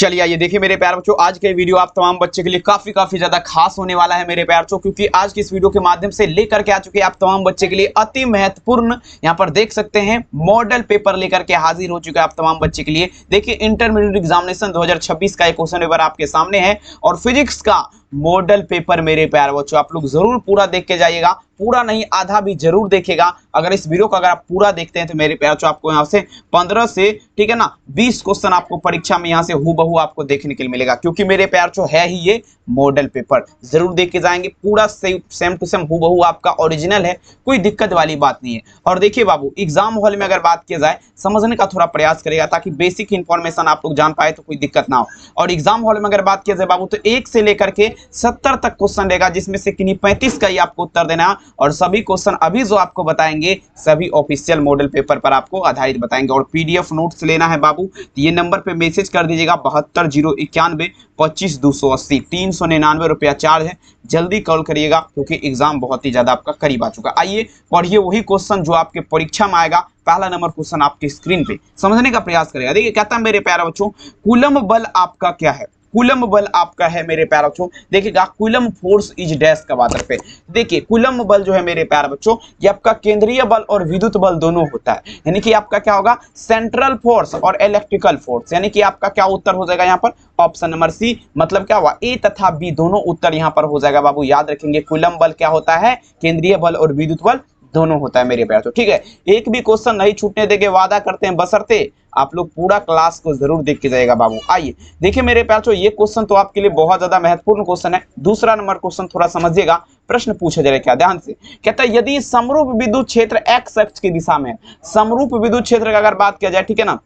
चलिए आइए देखिए मेरे प्यारे बच्चों, आज का वीडियो आप तमाम बच्चे के लिए काफी ज्यादा खास होने वाला है मेरे प्यारे बच्चों, क्योंकि आज की इस वीडियो के माध्यम से लेकर के आ चुके हैं आप तमाम बच्चे के लिए अति महत्वपूर्ण, यहाँ पर देख सकते हैं मॉडल पेपर लेकर के हाजिर हो चुका है आप तमाम बच्चे के लिए। देखिए इंटरमीडिएट एग्जामिनेशन 2026 का एक क्वेश्चन पेपर आपके सामने है और फिजिक्स का मॉडल पेपर मेरे प्यारे बच्चों आप लोग जरूर पूरा देख के जाइएगा, पूरा नहीं आधा भी जरूर देखेगा। अगर इस वीडियो को अगर आप पूरा देखते हैं तो मेरे प्यारे बच्चों आपको यहाँ से 15 से ठीक है ना 20 क्वेश्चन आपको परीक्षा में यहाँ से हूबहू आपको देखने के लिए मिलेगा, क्योंकि मेरे प्यारे बच्चों है ही ये मॉडल पेपर। जरूर देख के जाएंगे, पूरा सेम टू सेम हूबहू आपका ओरिजिनल है, कोई दिक्कत वाली बात नहीं है। और देखिए बाबू, एग्जाम हॉल में अगर बात किया जाए समझने का थोड़ा प्रयास करेगा ताकि बेसिक इंफॉर्मेशन आप लोग जान पाए तो कोई दिक्कत ना हो। और एग्जाम हॉल में अगर बात किया जाए बाबू तो 1 से लेकर के 70 तक क्वेश्चन रहेगा, जिसमें से किन्हीं 35 का ही आपको उत्तर देना है। और सभी क्वेश्चन अभी जो आपको बताएंगे सभी ऑफिशियल मॉडल पेपर पर आपको आधारित बताएंगे। और पीडीएफ नोट्स लेना है बाबू तो ये नंबर पे मैसेज कर दीजिएगा 720191 25 280, 399 रुपया चार्ज है। जल्दी कॉल करिएगा क्योंकि एग्जाम बहुत ही ज्यादा आपका करीब आ चुका। आइए पढ़िए वही क्वेश्चन जो आपके परीक्षा में आएगा। पहला नंबर क्वेश्चन आपके स्क्रीन पे समझने का प्रयास करेगा। देखिए कहता है मेरे प्यारे बच्चों, कूलम बल आपका क्या है? कूलम बल आपका है मेरे प्यारे बच्चों, देखिएगा कूलम फोर्स इज डैश का बात पे। देखिए कूलम बल जो है मेरे प्यारे बच्चों ये आपका केंद्रीय बल और विद्युत बल दोनों होता है, यानी कि आपका क्या होगा सेंट्रल फोर्स और इलेक्ट्रिकल फोर्स, यानी कि आपका क्या उत्तर हो जाएगा यहाँ पर ऑप्शन नंबर सी। मतलब क्या हुआ, ए तथा बी दोनों उत्तर यहाँ पर हो जाएगा बाबू। याद रखेंगे कूलम बल क्या होता है, केंद्रीय बल और विद्युत बल दोनों होता है मेरे प्यारे। तो ठीक है, एक भी क्वेश्चन नहीं छूटने देंगे, वादा करते हैं, बशर्ते आप लोग पूरा क्लास को जरूर देख के जाएगा बाबू। आइए देखिए मेरे प्यारे, ये क्वेश्चन तो आपके लिए बहुत ज्यादा महत्वपूर्ण क्वेश्चन है। दूसरा नंबर क्वेश्चन थोड़ा समझिएगा, प्रश्न पूछा जा रहा है क्या, ध्यान से। कहता है यदि समरूप विद्युत क्षेत्र एक्स अक्ष की दिशा में है, समरूप विद्युत क्षेत्र की अगर बात किया जाए, ठीक है ना,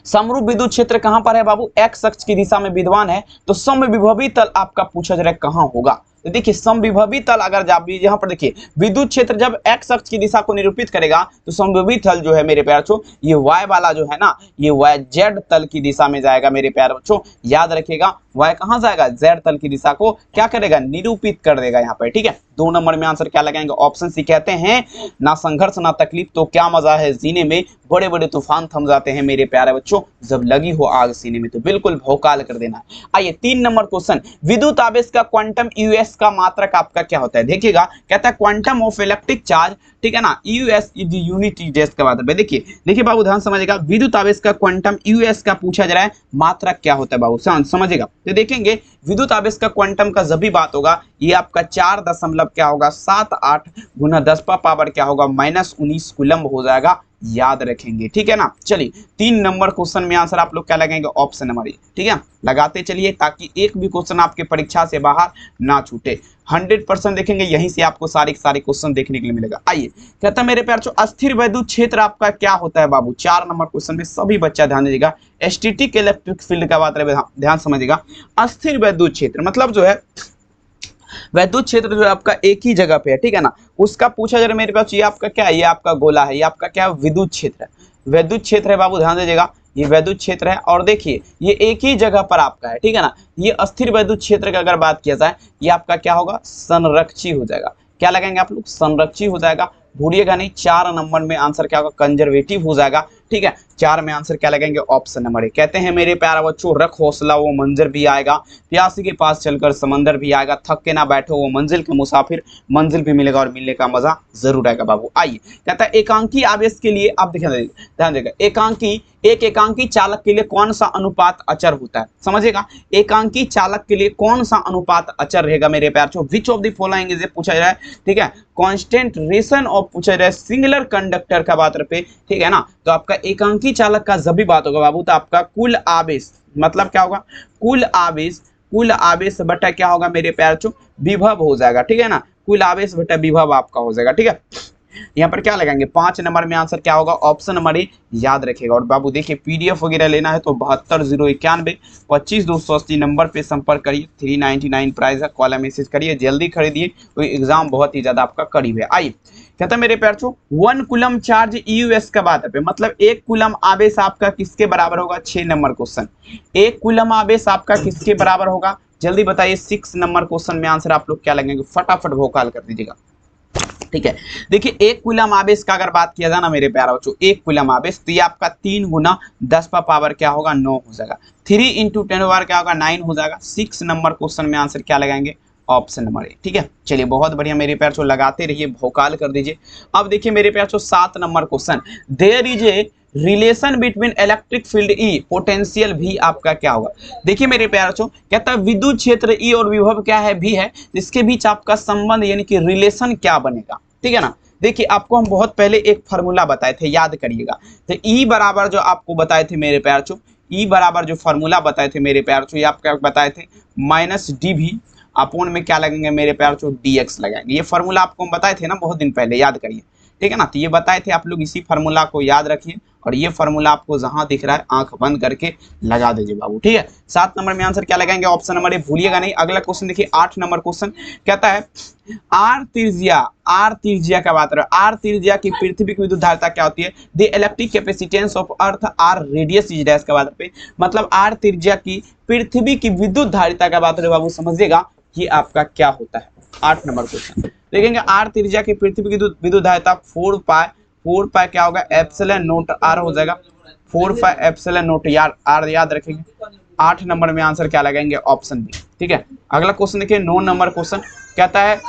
समरूप विद्युत क्षेत्र कहां पर है बाबू, एक्स अक्ष की दिशा में विद्यमान है, तो समविभवी तल आपका पूछा जा रहा है कहां होगा। तो देखिए समविभवी तल अगर जब यहाँ पर देखिए विद्युत क्षेत्र जब एक्स अक्ष की दिशा को निरूपित करेगा तो समविभवी तल जो है मेरे प्यारे बच्चों ये वाई वाला जो है ना ये वाई जेड तल की दिशा में जाएगा मेरे प्यारे बच्चों। याद रखिएगा वाई कहां जाएगा, जेड तल की दिशा को क्या करेगा, निरूपित कर देगा यहाँ पर। ठीक है, 2 नंबर में आंसर क्या लगाएंगे, ऑप्शन सी। कहते हैं ना संघर्ष ना तकलीफ तो क्या मजा है जीने में, बड़े बड़े तूफान थम जाते हैं मेरे प्यारे बच्चों जब लगी हो आग सीने में, तो बिल्कुल भौकाल कर देना है। आइए 3 नंबर क्वेश्चन, विद्युत आवेश का क्वांटम यूएस का मात्रक आपका क्या होता है। देखिएगा कहता है क्वांटम ऑफ इलेक्ट्रिक चार्ज, ठीक है ना, यूएस इज यूनिट टेस्ट का बात है। देखिए बाबू ध्यान समझिएगा, विद्युत आवेश का क्वांटम यूएस का पूछा जा रहा है, मात्रक क्या होता है बाबू समझिएगा। तो देखेंगे विद्युत आवेश का क्वांटम का जब भी बात होगा ये आपका 4 दशमलव क्या होगा 78 गुना 10 का पावर क्या होगा -19 कूलम्ब हो जाएगा। याद रखेंगे, ठीक है ना। चलिए 3 नंबर क्वेश्चन में आंसर आप लोग क्या लगाएंगे, ऑप्शन नंबर ए। ठीक है, लगाते चलिए ताकि एक भी क्वेश्चन आपके परीक्षा से बाहर ना छूटे। 100% देखेंगे, यहीं से आपको सारे क्वेश्चन देखने के लिए मिलेगा। आइए कहता है मेरे प्यारे अस्थिर वैद्युत क्षेत्र आपका क्या होता है बाबू। 4 नंबर क्वेश्चन में सभी बच्चा ध्यान दीजिएगा, स्टैटिक इलेक्ट्रिक फील्ड का बात रहे, ध्यान समझिएगा। अस्थिर वैद्युत क्षेत्र मतलब जो है वैद्युत क्षेत्र जो है आपका एक ही जगह पे है, ठीक है ना, उसका पूछा जा रहा है मेरे पास। ये आपका क्या है, ये आपका गोला है, ये आपका क्या है, विद्युत क्षेत्र है, वैद्युत क्षेत्र है बाबू, ध्यान दीजिएगा ये वैद्युत क्षेत्र है। और देखिए ये एक ही जगह पर आपका है, ठीक है ना। ये अस्थिर वैद्युत क्षेत्र की अगर बात किया जाए ये आपका क्या होगा, संरक्षी हो जाएगा। क्या लगाएंगे आप लोग, संरक्षी हो जाएगा, भूलिएगा नहीं। 4 नंबर में आंसर क्या होगा, कंजर्वेटिव हो जाएगा। ठीक है, 4 में आंसर क्या लगाएंगे, ऑप्शन नंबर ए। कहते हैं मेरे प्यारे बच्चों रख हौसला वो मंजर भी आएगा, प्यासी के पास चलकर समंदर भी आएगा, थक के ना बैठो वो मंजिल के मुसाफिर, मंजिल भी मिलेगा और मिलने का मजा जरूर आएगा बाबू। आइए कहता है एकांकी आवेश के लिए आप ध्यान देगा, एक एकांकी चालक के लिए कौन सा अनुपात अचर होता है, समझिएगा। एकांकी चालक के लिए कौन सा अनुपात अचर रहेगा मेरे प्यारे बच्चों, which of the following is पूछा जा रहा है। ठीक है, कॉन्स्टेंटेशन ऑफ पूछा जा रहा है सिंगुलर कंडक्टर का बात पे, ठीक है ना। तो आपका एकांकी चालक का जब भी बात होगा बाबू तो आपका कुल आवेश मतलब क्या होगा, कुल आवेश बटा क्या होगा मेरे प्यारे बच्चों, विभव हो जाएगा। ठीक है ना, कुल आवेश बटा विभव आपका हो जाएगा। ठीक है, यहाँ पर क्या लगाएंगे, 5 नंबर में आंसर क्या होगा, ऑप्शन नंबर ए। याद रखेगा। और बाबू देखिए पीडीएफ वगैरह लेना है तो 720191 25 280 नंबर पे संपर्क करिए। 399 प्राइस है, कॉल मैसेज करिए, जल्दी खरीदिए, कोई एग्जाम बहुत ही ज्यादा आपका करीब है। आइए कहता है मेरे प्यारे बच्चों 1 कूलम चार्ज यूएस का बात है, मतलब 1 कूलम आवेश आपका किसके बराबर होगा। 6 नंबर क्वेश्चन, 1 कूलम आवेश आपका किसके बराबर होगा, जल्दी बताइए। 6 नंबर क्वेश्चन में आंसर आप लोग क्या लगेंगे, फटाफट भोकाल कर दीजिएगा। ठीक है। देखिए 1 कूलम आवेश का अगर बात किया जाए ना मेरे प्यारे बच्चों, 1 कूलम आवेश तो ये आपका 3 गुना 10 का पावर क्या होगा 9 हो जाएगा। 3 इंटू 10 पावर क्या होगा 9 हो जाएगा। 6 नंबर क्वेश्चन में आंसर क्या लगाएंगे, ऑप्शन नंबर ए। ठीक है, चलिए बहुत बढ़िया मेरे प्यारे बच्चों, लगाते रहिए, भौकाल कर दीजिए। अब देखिए मेरे प्यारे बच्चों 7 number question, there is a relation between electric field E potential भी आपका क्या होगा। देखिए मेरे प्यारे बच्चों, कहता है विद्युत क्षेत्र ई और विभव क्या है भी है, इसके बीच आपका संबंध यानी कि रिलेशन क्या बनेगा। ठीक है ना, देखिए आपको हम बहुत पहले एक फार्मूला बताए थे, याद करिएगा। तो ई बराबर जो आपको बताए थे मेरे प्यारे बच्चों, ई बराबर जो फार्मूला बताए थे मेरे प्यारे बच्चों, ये आपका बताए थे माइनस डी भी अपोन में क्या लगेंगे मेरे प्यारे बच्चों, डी एक्स लगाएंगे। ये फार्मूला आपको हम बताए थे ना बहुत दिन पहले, याद करिए। ठीक है ना, तो ये बताए थे, आप लोग इसी फार्मूला को याद रखिए और ये फार्मूला आपको जहां दिख रहा है आंख बंद करके लगा दीजिए बाबू। ठीक है, 7 नंबर में आंसर क्या लगाएंगे, ऑप्शन नंबर ए, भूलिएगा नहीं। अगला क्वेश्चन देखिए 8 नंबर क्वेश्चन, कहता है आर त्रिज्या का बात रहा, आर त्रिज्या की पृथ्वी की विद्युत धारिता क्या होती है, the electric capacitance of earth R radius is dash का बात पे, मतलब आर त्रिज्या की पृथ्वी की विद्युत धारिता का बात रहे बाबू, समझिएगा ये आपका क्या होता है। 8 नंबर क्वेश्चन देखेंगे, आर त्रिज्या की पृथ्वी की विद्युत धारिता 4 पाई क्या होगा, एप्सिलॉन नोट आर हो जाएगा। 4 पाई एप्सिलॉन नोट आर याद रखेंगे। 8 नंबर में आंसर क्या लगाएंगे, ऑप्शन बी। ठीक है, अगला क्वेश्चन देखिए 9 नंबर क्वेश्चन, कहता है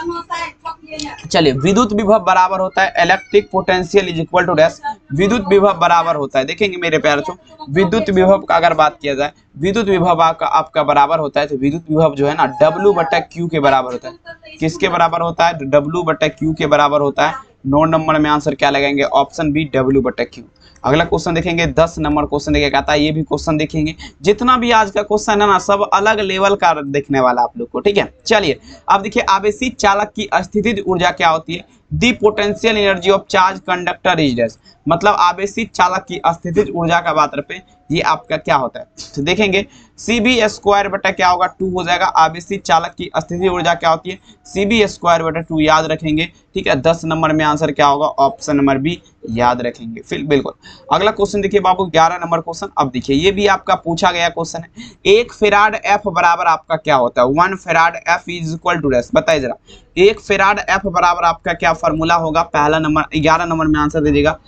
चलिए विद्युत विभव बराबर होता है electric potential is equal to dash, विद्युत विभव बराबर होता है, देखेंगे मेरे प्यारे बच्चों, विद्युत विभव का अगर बात किया जाए, विद्युत विभव आपका बराबर होता है, तो विद्युत विभव जो है ना W/Q के बराबर होता है। किसके बराबर होता है, W/Q के बराबर होता है। 9 नंबर में आंसर क्या लगाएंगे, ऑप्शन बी W/Q। अगला क्वेश्चन देखेंगे 10 नंबर क्वेश्चन देखिए, कहता है ये भी क्वेश्चन देखेंगे, जितना भी आज का क्वेश्चन है ना सब अलग लेवल का देखने वाला आप लोग को। ठीक है, चलिए अब देखिए आवेशित चालक की स्थितिज ऊर्जा क्या होती है, the potential energy of charge conductor is dash, मतलब आवेशित चालक की स्थितिज ऊर्जा का बात पे ये आपका क्या होता है, तो देखेंगे CB² बटा क्या होगा 2 हो जाएगा। आवेशित चालक की स्थितिज ऊर्जा क्या होती है, CB² बटा 2 याद रखेंगे। ठीक है, 10 नंबर में आंसर क्या होगा, ऑप्शन नंबर बी याद रखेंगे फिर बिल्कुल। अगला क्वेश्चन देखिए बाबू 11 नंबर क्वेश्चन, अब देखिए ये भी आपका पूछा गया क्वेश्चन है, 1 फेराड एफ बराबर आपका क्या होता है, 1 farad F is equal to dash, बताइए जरा 1 फेराड एफ बराबर आपका क्या फॉर्मूला होगा, पहला नंबर 11 नंबर में आंसर दीजिएगा।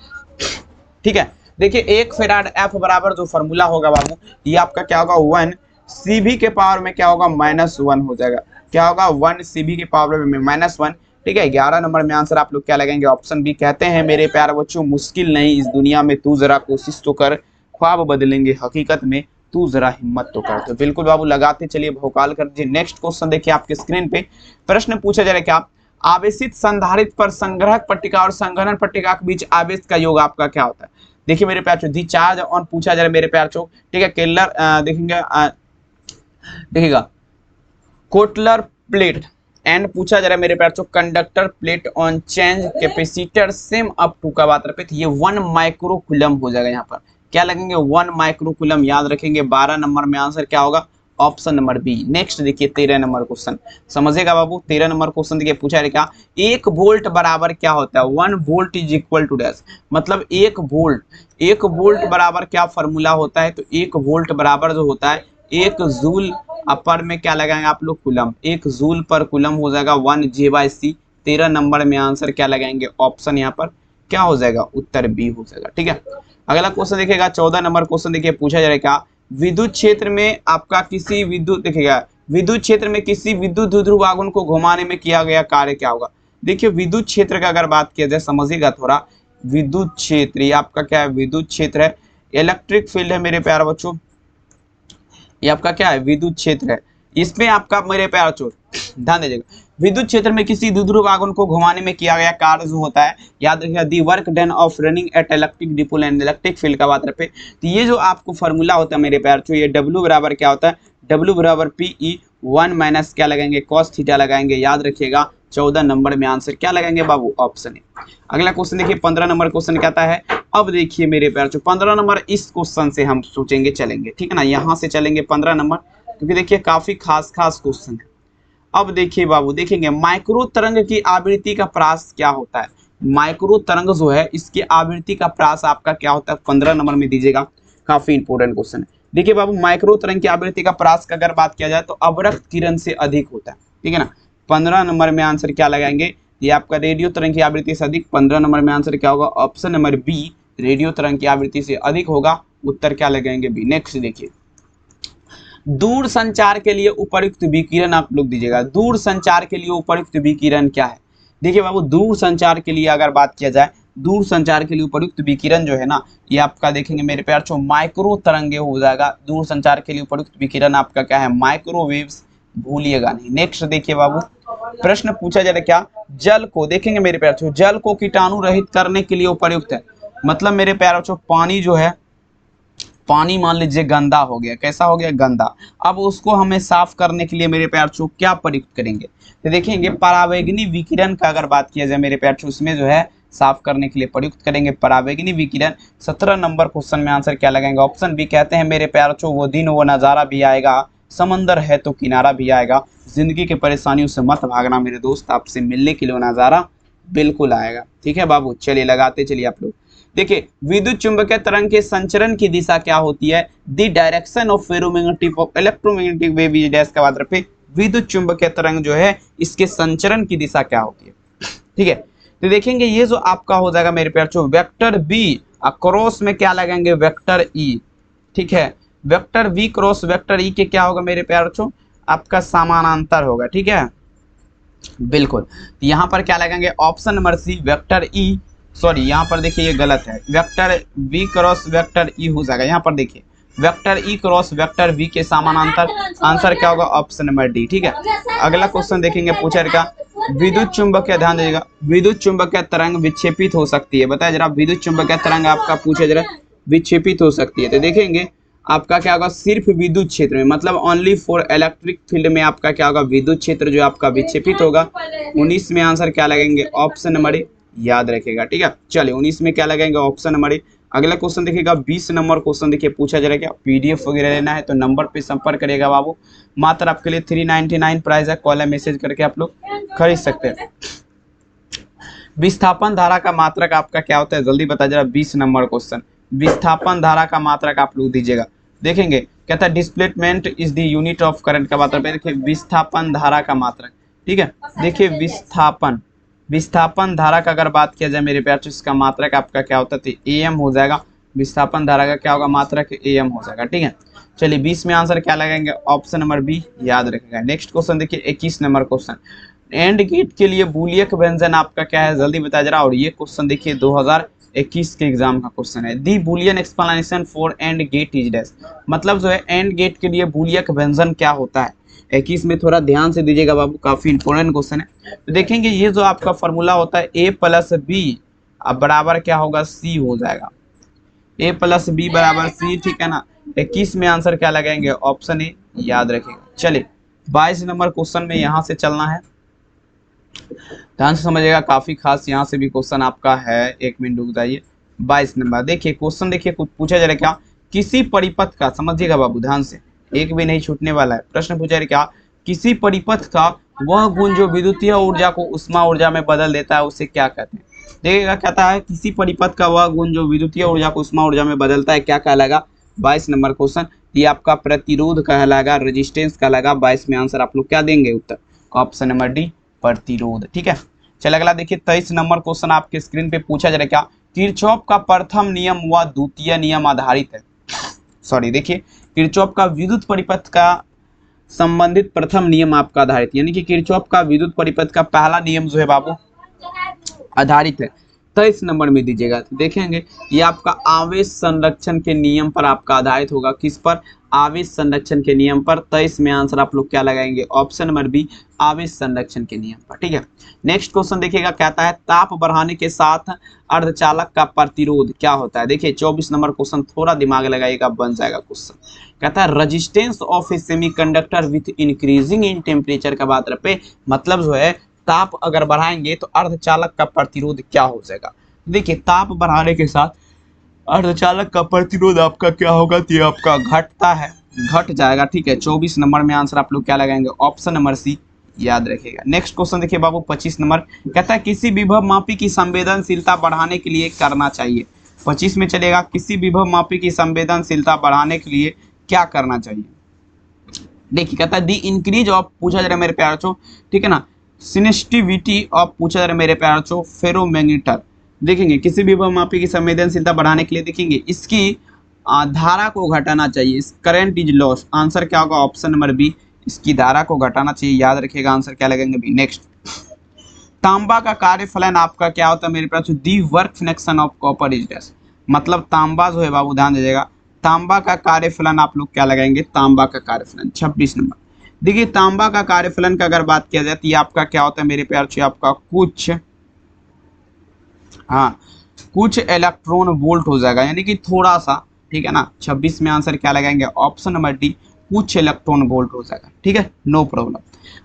ठीक है, देखिए 1 फेराड एफ बराबर जो फॉर्मूला होगा बाबू, ये आपका क्या होगा 1 सीबी के पावर में क्या होगा -1 हो जाएगा, क्या होगा 1 सीबी के पावर में -1। ठीक है, 11 नंबर में आंसर आप लोग क्या लगाएंगे, ऑप्शन बी। कहते हैं मेरे प्यारे बच्चों मुश्किल नहीं इस दुनिया में, तू जरा कोशिश तो कर, ख्वाब बदलेंगे हकीकत में, तू जरा हिम्मत तो कर। तो बिल्कुल बाबू लगाते चलिए, भौकाल कर दीजिए। नेक्स्ट क्वेश्चन देखिए आपके स्क्रीन पे, प्रश्न पूछा जा रहा है क्या, आवेशित संधारित्र पर संग्रहक पट्टिका और संघनन पट्टिका के बीच आवेश का योग आपका क्या होता है। देखिए मेरे प्यार दी चार्ज ऑन पूछा जा रहा है मेरे प्यार चो। ठीक है, केलर देखेंगे देखिएगा कोटलर प्लेट एंड पूछा जा रहा है मेरे प्यार चो conductor plate on change capacitor same up to का बात रहे, ये 1 माइक्रो कूलम हो जाएगा। यहाँ पर क्या लगेंगे 1 माइक्रो कूलम याद रखेंगे। 12 नंबर में आंसर क्या होगा, ऑप्शन नंबर बी। नेक्स्ट देखिए 13 नंबर क्वेश्चन, समझेगा बाबू। 13 नंबर क्वेश्चन देखिए पूछा है क्या, 1 वोल्ट बराबर क्या होता है, 1 volt is equal to dash, मतलब 1 वोल्ट बराबर क्या फॉर्मूला होता है, तो 1 वोल्ट बराबर जो होता है 1 जूल अपर में क्या लगाएंगे आप लोग कुलम, 1 जूल पर कुलम हो जाएगा 1 J/C। 13 नंबर में आंसर क्या लगाएंगे, ऑप्शन यहाँ पर क्या हो जाएगा, उत्तर बी हो जाएगा। ठीक है, अगला क्वेश्चन देखिएगा 14 नंबर क्वेश्चन देखिए पूछा जा रहा है क्या, विद्युत क्षेत्र में आपका किसी विद्युत देखिएगा विद्युत क्षेत्र में किसी विद्युत ध्रुव आघूर्ण को घुमाने में किया गया कार्य क्या होगा। देखिए विद्युत क्षेत्र का अगर बात किया जाए समझिएगा थोड़ा, विद्युत क्षेत्र ये आपका क्या है, विद्युत क्षेत्र है, इलेक्ट्रिक फील्ड है मेरे प्यारे बच्चों, ये आपका क्या है विद्युत क्षेत्र है। इसमें आपका मेरे प्यारे बच्चों ध्यान दीजिएगा, विद्युत क्षेत्र में किसी द्विध्रुव आघूर्ण को घुमाने में किया गया कार्य जो होता है, याद रखिएगा the work done of running at electric dipole and electric field का बात रखे। तो ये जो आपको फॉर्मूला होता है मेरे प्यारे बच्चों, ये W बराबर क्या होता है, W बराबर PE 1 माइनस क्या लगाएंगे, cos थीटा लगाएंगे, याद रखिएगा। 14 नंबर में आंसर क्या लगाएंगे बाबू, ऑप्शन ए। अगला क्वेश्चन देखिए 15 नंबर क्वेश्चन कहता है, अब देखिए मेरे प्यारे बच्चों 15 नंबर इस क्वेश्चन से हम सोचेंगे चलेंगे, ठीक है ना, यहाँ से चलेंगे 15 नंबर, क्योंकि देखिए काफी खास क्वेश्चन है। अब देखिए बाबू देखेंगे माइक्रो तरंग की आवृत्ति का प्रास क्या होता है, माइक्रो तरंग जो है इसकी आवृत्ति का प्रास आपका क्या होता है, 15 नंबर में दीजिएगा, काफी इंपोर्टेंट क्वेश्चन है। देखिए बाबू माइक्रो तरंग की आवृत्ति का प्रास का अगर बात किया जाए तो अवरक्त किरण से अधिक होता है, ठीक है ना। 15 नंबर में आंसर क्या लगाएंगे, ये आपका रेडियो तरंग की आवृत्ति से अधिक। 15 नंबर में आंसर क्या होगा? ऑप्शन नंबर बी, रेडियो तरंग की आवृत्ति से अधिक होगा। उत्तर क्या लगाएंगे? बी। नेक्स्ट देखिए, दूर संचार के लिए उपयुक्त विकिरण आप लोग दीजिएगा। दूर संचार के लिए उपयुक्त विकिरण क्या है? देखिए बाबू, दूर संचार के लिए अगर बात किया जाए, दूर संचार के लिए उपयुक्त विकिरण जो है ना, ये आपका देखेंगे मेरे प्यार छो माइक्रो तरंगे हो जाएगा। दूर संचार के लिए उपयुक्त विकिरण आपका क्या है? माइक्रोवेव्स, भूलिएगा नहीं। नेक्स्ट देखिए बाबू, प्रश्न पूछा जा रहा है क्या? जल को, देखेंगे मेरे प्यार छो, जल को कीटाणु रहित करने के लिए उपयुक्त है। मतलब मेरे प्यार छो पानी जो है, पानी मान लीजिए गंदा हो गया, कैसा हो गया? गंदा। अब उसको हमें साफ करने के लिए मेरे प्यार छो क्या प्रयुक्त करेंगे? तो देखेंगे परावैंगनी विकिरण का अगर बात किया जाए मेरे प्यार छो, उसमें जो है साफ करने के लिए प्रयुक्त करेंगे परावैंगनी विकिरण। 17 नंबर क्वेश्चन में आंसर क्या लगाएंगे? Option B. कहते हैं मेरे प्यार छो वो दिन वो नज़ारा भी आएगा, समंदर है तो किनारा भी आएगा, जिंदगी की परेशानियों से मत भागना मेरे दोस्त, आपसे मिलने के लिए नज़ारा बिल्कुल आएगा। ठीक है बाबू, चलिए लगाते चलिए आप लोग। देखिए, विद्युत चुंबकीय तरंग के संचरण की दिशा क्या होती है? The direction of ferromagnetic of electromagnetic wave is dash का बात रखे। विद्युत चुंबकीय तरंग जो है इसके संचरण की दिशा क्या होती है? ठीक है, तो देखेंगे ये जो आपका हो जाएगा मेरे प्यार छो वेक्टर बी, क्रॉस में क्या लगाएंगे? Vector E. ठीक है, vector V cross vector E के क्या होगा मेरे प्यार छो? आपका समानांतर होगा। ठीक है, बिल्कुल। तो यहाँ पर क्या लगाएंगे? Option number C, vector E. Sorry, यहाँ पर देखिए ये गलत है, vector v cross vector E हो जाएगा। यहाँ पर देखिए vector E cross vector v के समानांतर, आंसर क्या होगा? Option number D. ठीक है, अगला क्वेश्चन देखेंगे, पूछा रहेगा विद्युत चुंबकीय, ध्यान दीजिएगा, विद्युत चुंबकीय तरंग विक्षेपित हो सकती है। बताया जरा, विद्युत चुंबकीय तरंग आपका पूछा जरा विक्षेपित हो सकती है। तो देखेंगे आपका क्या होगा? सिर्फ विद्युत क्षेत्र में, मतलब ओनली फॉर इलेक्ट्रिक फील्ड में आपका क्या होगा? विद्युत क्षेत्र जो आपका विक्षेपित होगा। 19 में आंसर क्या लगेंगे? ऑप्शन नंबर ए, याद रखेगा। ठीक है, चलिए 19 में क्या लगाएंगे? Option number A. अगला क्वेश्चन देखिएगा, 20 नंबर क्वेश्चन देखिए, पूछा जा रहा है क्या? पीडीएफ वगैरह लेना है तो नंबर पे संपर्क करेगा बाबू, मात्र आपके लिए 399 प्राइस है, कॉल है, मैसेज करके आप लोग खरीद सकते हैं। विस्थापन धारा का मात्रक आपका क्या होता है? जल्दी बता जरा, 20 नंबर क्वेश्चन, विस्थापन धारा का मात्रक आप लोग दीजिएगा। देखेंगे कहता है displacement is the unit of current का मात्रक। देखिए विस्थापन धारा का मात्रक। ठीक है, देखिए विस्थापन धारा का अगर बात किया जाए मेरे प्यार तो इसका मात्रक आपका क्या होता है? एम हो जाएगा। विस्थापन धारा का क्या होगा? मात्रक एम हो जाएगा। ठीक है, चलिए 20 में आंसर क्या लगाएंगे? ऑप्शन नंबर बी, याद रखेगा। नेक्स्ट क्वेश्चन देखिए, 21 नंबर क्वेश्चन, एंड गेट के लिए बूलियन व्यंजन आपका क्या है? जल्दी बता जरा। और ये क्वेश्चन देखिए 2021 के एग्जाम का क्वेश्चन है। The Boolean explanation for and gate is dash. मतलब जो है एंड गेट के लिए बूलियन व्यंजन क्या होता है? 21 में थोड़ा ध्यान से दीजिएगा बाबू, काफी इंपॉर्टेंट क्वेश्चन है। तो देखेंगे ये जो आपका फॉर्मूला होता है a प्लस बी, अब बराबर क्या होगा? सी हो जाएगा। a प्लस बी बराबर सी। ठीक है ना, 21 में आंसर क्या लगाएंगे? ऑप्शन ए, याद रखेगा। चलिए 22 नंबर क्वेश्चन में यहाँ से चलना है, ध्यान से समझिएगा, काफी खास यहाँ से भी क्वेश्चन आपका है। 1 मिनट रुक जाइए। 22 नंबर देखिए क्वेश्चन, देखिए कुछ पूछा जा रहा है क्या? किसी परिपथ का, समझिएगा बाबू ध्यान से, एक भी नहीं छूटने वाला है। प्रश्न पूछा है क्या? किसी परिपथ का वह गुण जो विद्युतीय ऊर्जा को उष्मा ऊर्जा में बदल देता है उसे क्या कहते हैं? देखिएगा कहता है किसी परिपथ का वह गुण जो विद्युतीय ऊर्जा को उष्मा ऊर्जा में बदलता है, क्या कहलाएगा? 22 नंबर क्वेश्चन, ये आपका प्रतिरोध कहलाएगा, रेजिस्टेंस कहलाएगा। 22 में आंसर आप लोग क्या देंगे? उत्तर ऑप्शन नंबर डी, प्रतिरोध। ठीक है, चल अगला देखिए 23 नंबर क्वेश्चन आपके स्क्रीन पे पूछा जा रहा है क्या? किरचॉफ का प्रथम नियम व द्वितीय नियम आधारित है। सॉरी, देखिए किरचॉफ का विद्युत परिपथ का संबंधित प्रथम नियम आपका आधारित, यानी कि किरचॉफ का विद्युत परिपथ का पहला नियम जो है बाबू आधारित है। 23 नंबर में दीजिएगा तो देखेंगे ये आपका आवेश संरक्षण के नियम पर आपका आधारित होगा। किस पर? आवेश संरक्षण के नियम पर। 23 में आंसर आप लोग क्या लगाएंगे? ऑप्शन नंबर बी, आवेश संरक्षण के नियम पर। ठीक है, नेक्स्ट क्वेश्चन देखिएगा, कहता है ताप बढ़ाने के साथ अर्धचालक का प्रतिरोध क्या होता है? देखिए 24 नंबर क्वेश्चन, थोड़ा दिमाग लगाइएगा, बन जाएगा क्वेश्चन। कहता है resistance of A semiconductor with increasing in temperature का बात रहे, मतलब जो है ताप अगर बढ़ाएंगे तो अर्धचालक का प्रतिरोध क्या हो जाएगा? देखिए ताप बढ़ाने के साथ अर्धचालक का प्रतिरोध आपका क्या होगा? तो ये आपका घटता है, घट जाएगा। ठीक है, 24 नंबर में आंसर आप लोग क्या लगाएंगे? ऑप्शन नंबर सी, याद रखिएगा। नेक्स्ट क्वेश्चन देखिए बाबू 25 नंबर, कहता है किसी विभव मापी की संवेदनशीलता बढ़ाने के लिए करना चाहिए। 25 में चलेगा, किसी विभव मापी की संवेदनशीलता बढ़ाने के लिए क्या करना चाहिए? देखिए कहता है दी इंक्रीज ऑफ, पूछा जा रहा है मेरे प्यारे बच्चों, ठीक है ना, सेंसिटिविटी ऑफ पूछा जा रहा है मेरे प्यारे बच्चों फेरोमैग्नेटर। देखेंगे किसी भी मापी की संवेदनशीलता बढ़ाने के लिए देखेंगे इसकी धारा को घटाना चाहिए, इस करंट इज लॉस। आंसर क्या होगा? ऑप्शन नंबर बी, इसकी धारा को घटाना चाहिए। याद रखिएगा आंसर क्या लगेंगे बी। नेक्स्ट, तांबा का कार्यफलन आपका क्या होता है मेरे पास? The work fraction of copper is dash. मतलब तांबा जो है बाबू ध्यान दीजिएगा, तांबा का कार्यफलन आप लोग क्या लगाएंगे? तांबा का कार्यफलन 26 नंबर। देखिए तांबा का कार्यफलन का अगर बात किया जाए तो ये आपका क्या होता है मेरे प्यार से? आपका कुछ इलेक्ट्रॉन वोल्ट हो जाएगा, यानी कि थोड़ा सा, ठीक है ना। 26 में आंसर क्या लगाएंगे? ऑप्शन नंबर डी, कुछ इलेक्ट्रॉन वोल्ट हो जाएगा, ठीक है, नो प्रॉब्लम।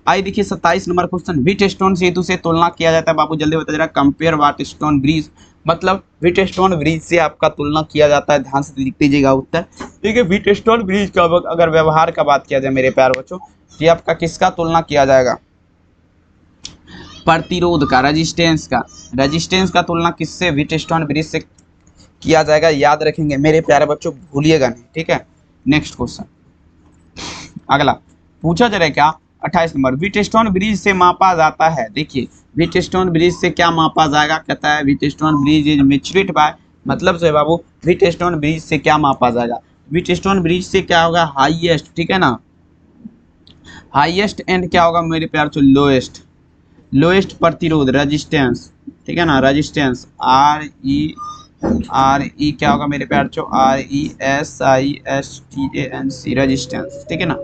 आइए देखिए 27 नंबर क्वेश्चन, व्हीटस्टोन सेतु से तुलना किया जाता है। बाबू जल्दी बता जरा, कंपेयर व्हीटस्टोन ब्रिज, मतलब व्हीटस्टोन ब्रिज से आपका तुलना किया जाता है। ध्यान से लिख दीजिएगा उत्तर। ठीक है, व्हीटस्टोन ब्रिज का अगर व्यवहार का बात किया जाए मेरे प्यार बच्चों, तो आपका किसका तुलना किया जाएगा? प्रतिरोध का, रेजिस्टेंस का तुलना किससे? व्हीटस्टोन ब्रिज से किया जाएगा। याद रखेंगे मेरे प्यारे बच्चों, भूलिएगा नहीं, ठीक है। नेक्स्ट क्वेश्चन, अगला पूछा जा रहा है क्या? 28 नंबर, व्हीटस्टोन ब्रिज से मापा जाता है। देखिए व्हीटस्टोन ब्रिज से क्या मापा जाएगा? कहता है Wheatstone bridge is measured by, मतलब जो है बाबू व्हीटस्टोन ब्रिज से क्या मापा जाएगा? व्हीटस्टोन ब्रिज से क्या होगा? हाईएस्ट, ठीक है ना, हाईएस्ट एंड क्या होगा मेरे प्यार से? लोएस्ट प्रतिरोध, रेजिस्टेंस, ठीक है ना, रेजिस्टेंस आर ई क्या होगा मेरे प्यार चो? RESISTANC, रेजिस्टेंस, ठीक है ना।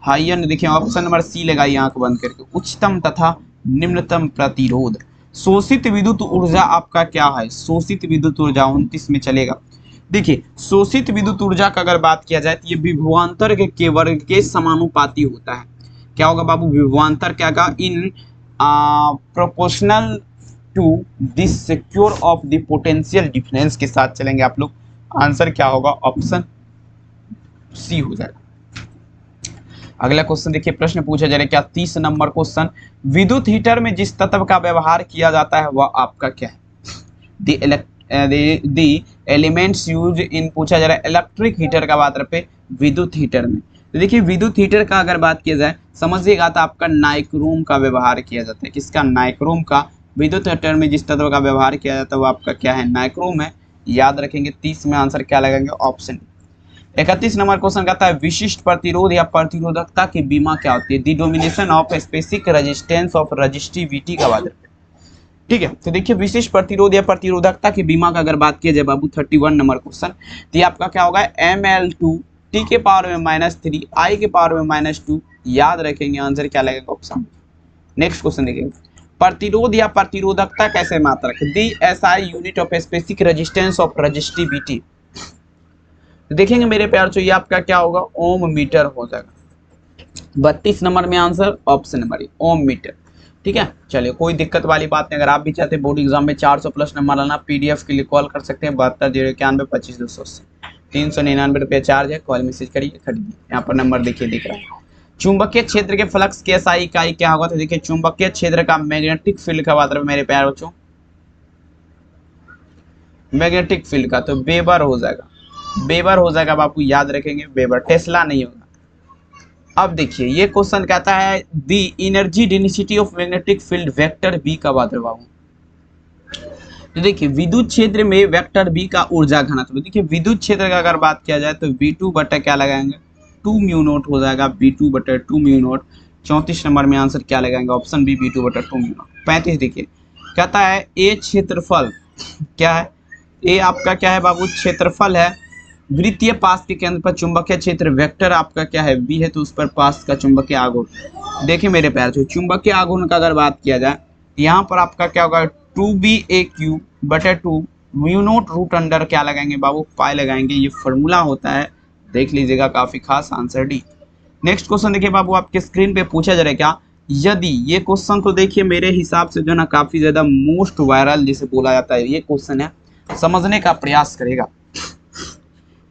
हाई एंड देखिए ऑप्शन नंबर सी लगाइए आंख बंद करके, उच्चतम तथा निम्नतम प्रतिरोध। शोषित विद्युत ऊर्जा आपका क्या है? शोषित विद्युत ऊर्जा 29 में चलेगा। देखिए शोषित विद्युत ऊर्जा का अगर बात किया जाए तो ये विभवांतर के वर्ग के समानुपाती होता है। क्या होगा बाबू? विभवांतर क्या का? In proportional to this square of the potential difference के साथ चलेंगे आप लोग। आंसर क्या होगा? ऑप्शन सी हो जाएगा। अगला क्वेश्चन देखिए, प्रश्न पूछा जा रहा है क्या? 30 नंबर क्वेश्चन, विद्युत हीटर में जिस तत्व का व्यवहार किया जाता है वह आपका क्या है? द एलिमेंट्स यूज इन, पूछा जा रहा है इलेक्ट्रिक हीटर का बात रहे विद्युत हीटर में। तो देखिए विद्युत हीटर का अगर बात किया जाए समझिएगा तो आपका नाइक्रोम का व्यवहार किया जाता है। किसका? नाइक्रोम का। विद्युत हीटर में जिस तत्व का व्यवहार किया जाता है वो आपका क्या है? नाइक्रोम है। याद रखेंगे 30 में आंसर क्या लगेंगे? ऑप्शन। 31 नंबर क्वेश्चन कहता है विशिष्ट प्रतिरोध या प्रतिरोधकता की बीमा क्या होती है? The domination of specific resistance of resistivity का बात है, ठीक है। तो देखिए विशिष्ट प्रतिरोध या प्रतिरोधकता की बीमा का अगर बात किया जाए बाबू 31 नंबर क्वेश्चन, तो ये आपका क्या होगा? ML2 T के पावर में -3 I के पावर में -2। याद रखेंगे आंसर क्या लगेगा? ऑप्शन। नेक्स्ट क्वेश्चन देखिए, प्रतिरोध या प्रतिरोधकता कैसे मात्रा? दी SI unit of specific resistance of resistivity. देखेंगे मेरे प्यार से ये आपका क्या होगा? ओम मीटर हो जाएगा। 32 नंबर में आंसर ऑप्शन नंबर ओम मीटर, ठीक है। चलिए कोई दिक्कत वाली बात नहीं। अगर आप भी चाहते हैं बोर्ड एग्जाम में 400 प्लस नंबर लाना, PDF के लिए कॉल कर सकते हैं 72 091 25 280। 399 रुपये चार्ज है। कॉल मैसेज करिए, खरीदिए। यहाँ पर नंबर देखिए दिख रहा है। चुंबकीय क्षेत्र के फ्लक्स की SI इकाई क्या होगा? तो देखिए चुंबकीय क्षेत्र का मैग्नेटिक फील्ड का बात है मेरे प्यारे बच्चों, मैग्नेटिक फील्ड का तो वेबर हो जाएगा, वेबर हो जाएगा बापू। याद रखेंगे वेबर, टेस्ला नहीं होगा। अब देखिए ये क्वेश्चन कहता है the energy density of magnetic field vector B का बात है बाबू। तो देखिए विद्युत क्षेत्र में वेक्टर बी का ऊर्जा घनत्व, देखिए विद्युत क्षेत्र का अगर बात किया जाए तो V2 बटा क्या लगाएंगे? 2 म्यू नॉट हो जाएगा, V2 बटा 2 म्यू नॉट। 34 नंबर में आंसर क्या लगाएंगे? ऑप्शन बी, V2 बटा 2 म्यू नॉट। 35 देखिए कहता है ए क्षेत्रफल क्या है? ए आपका क्या है बाबू? क्षेत्रफल है। वृत्तीय पास के केंद्र पर चुंबकीय क्षेत्र वेक्टर आपका क्या है? बी है, तो उस पर पास का चुंबकीय आघूर्ण। देखिए मेरे प्यार से चुंबकीय आघूर्ण का अगर बात किया जाए यहाँ पर आपका क्या होगा? 2BAQ बटा 2 म्यू नॉट रूट अंडर क्या लगाएंगे बाबू? पाई लगाएंगे। ये फॉर्मूला होता है, देख लीजिएगा, काफी खास। Answer D. नेक्स्ट क्वेश्चन देखिए बाबू, आपके स्क्रीन पे पूछा जा रहा है क्या? यदि ये क्वेश्चन तो देखिए मेरे हिसाब से जो है ना काफी ज्यादा मोस्ट वायरल जिसे बोला जाता है ये क्वेश्चन है, समझने का प्रयास करेगा।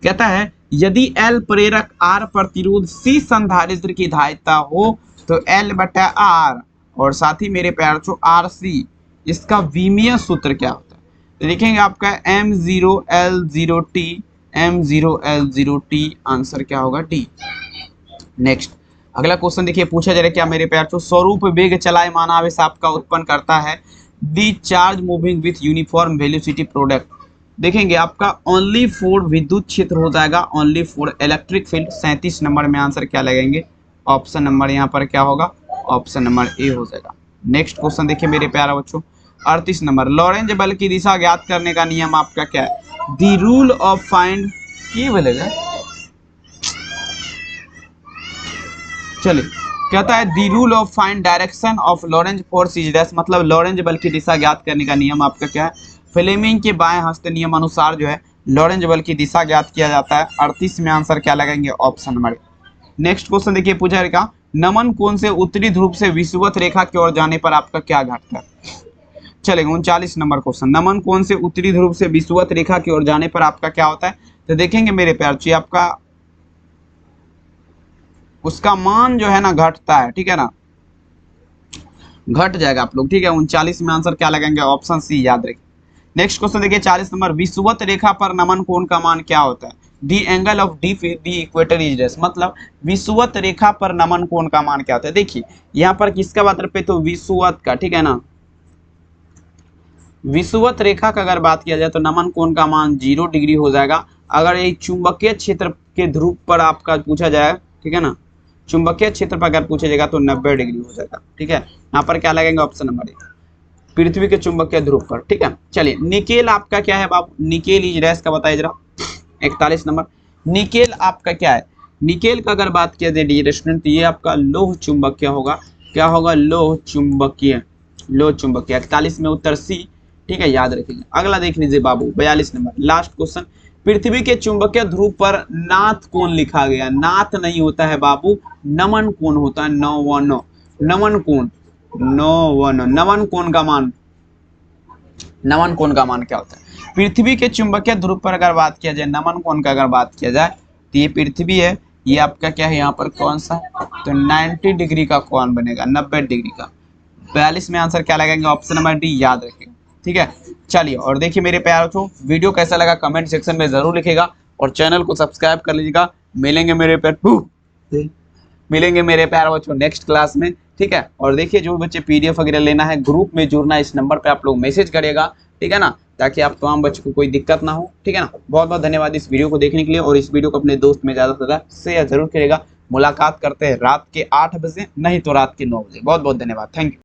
कहता है यदि L प्रेरक, R प्रतिरोध, C संधारित्र की धारिता हो तो L बटा R और साथ ही मेरे प्यार चो RC, इसका विमीय सूत्र क्या होता है? तो देखेंगे आपका M0L0T, M0L0T। आंसर क्या होगा? डी। नेक्स्ट अगला क्वेश्चन देखिए पूछा जा रहा है क्या मेरे प्यार तो स्वरूप वेग चलायमान आवेश आपका उत्पन्न करता है the charge moving with uniform velocity product. देखेंगे आपका ओनली फॉर विद्युत क्षेत्र हो जाएगा, only for electric field. 37 number में आंसर क्या लगेंगे, ऑप्शन नंबर यहाँ पर क्या होगा, ऑप्शन नंबर ए हो जाएगा। नेक्स्ट क्वेश्चन देखिए मेरे प्यारे बच्चों 38 नंबर, लॉरेंज बल की दिशा ज्ञात करने का नियम आपका क्या है, द रूल ऑफ फाइंड की बोलेगा, चलिए कहता है the rule of find direction of Lorentz force is dash, मतलब लॉरेंज बल की दिशा ज्ञात करने का नियम आपका क्या है, फ्लेमिंग के बाएं हस्त नियम अनुसार जो है लॉरेंज बल की दिशा ज्ञात किया जाता है। 38 में आंसर क्या लगेंगे, ऑप्शन नंबर। नेक्स्ट क्वेश्चन देखिए पूछा रहेगा नमन कोण से उत्तरी ध्रुव से विषुवत रेखा की ओर जाने पर आपका क्या घटता है। चलेगा 39 नंबर क्वेश्चन, नमन कोण से उत्तरी ध्रुव से विषुवत रेखा की ओर जाने पर आपका क्या होता है। तो देखेंगे मेरे प्यार जी आपका उसका मान जो है ना घटता है, ठीक है ना, घट जाएगा आप लोग, ठीक है। 39 में आंसर क्या लगेंगे, ऑप्शन सी याद रखिए। नेक्स्ट क्वेश्चन देखिए 40 नंबर, विषुवत रेखा पर नमन कोण का मान क्या होता है, दी angle of D equator is dash, मतलब विषुवत रेखा पर नमन कोण का मान क्या होता है। देखिए यहाँ पर किसका बात पे तो विषुवत का, ठीक है ना, विषुवत रेखा का अगर बात किया जाए तो नमन कोण का मान 0 डिग्री हो जाएगा। अगर ये चुंबकीय क्षेत्र के ध्रुव पर आपका पूछा जाए, ठीक है ना, चुंबकीय क्षेत्र पर अगर पूछा जाएगा तो 90 डिग्री हो जाएगा, ठीक है। यहाँ पर क्या लगेंगे, ऑप्शन नंबर ए, पृथ्वी के चुंबकीय ध्रुव पर, ठीक है। चलिए निकेल आपका क्या है बाबू, निकेल इज डैश का बताइए जरा। 41 नंबर, निकेल आपका क्या है, निकेल का अगर बात किया जाए डियर स्टूडेंट तो ये आपका लोह चुंबकीय होगा, क्या होगा, लोह चुंबकीय, लोह चुंबकीय। 41 में उत्तर सी, ठीक है, याद रखिएगा। अगला देख लीजिए बाबू 42 नंबर, लास्ट क्वेश्चन, पृथ्वी के चुंबकीय ध्रुव पर नाथ कोण लिखा गया, नाथ नहीं होता है बाबू, नमन कोण होता है, नमन कोण, नमन कोण का मान, नमन कोण का मान क्या होता है। पृथ्वी के चुंबकीय ध्रुव पर अगर बात किया जाए नमन कोण का अगर बात किया जाए तो ये पृथ्वी है, ये आपका क्या है यहाँ पर कौन सा, तो 90 डिग्री का कोण बनेगा, 90 डिग्री का। 42 में आंसर क्या लगेंगे, ऑप्शन नंबर डी याद रखिएगा, ठीक है। चलिए और देखिए मेरे प्यारों को वीडियो कैसा लगा कमेंट सेक्शन में जरूर लिखिएगा और चैनल को सब्सक्राइब कर लीजिएगा। मिलेंगे मेरे प्यारे बच्चों नेक्स्ट क्लास में, ठीक है। और देखिए जो बच्चे पीडीएफ वगैरह लेना है ग्रुप में जुड़ना, इस नंबर पे आप लोग मैसेज करिएगा, ठीक है ना, ताकि आप तमाम बच्चों को कोई दिक्कत ना हो, ठीक है ना। बहुत बहुत धन्यवाद इस वीडियो को देखने के लिए और इस वीडियो को अपने दोस्त में ज़्यादा से ज़्यादा शेयर जरूर करिएगा। मुलाकात करते हैं रात के 8 बजे, नहीं तो रात के 9 बजे। बहुत बहुत धन्यवाद, थैंक यू।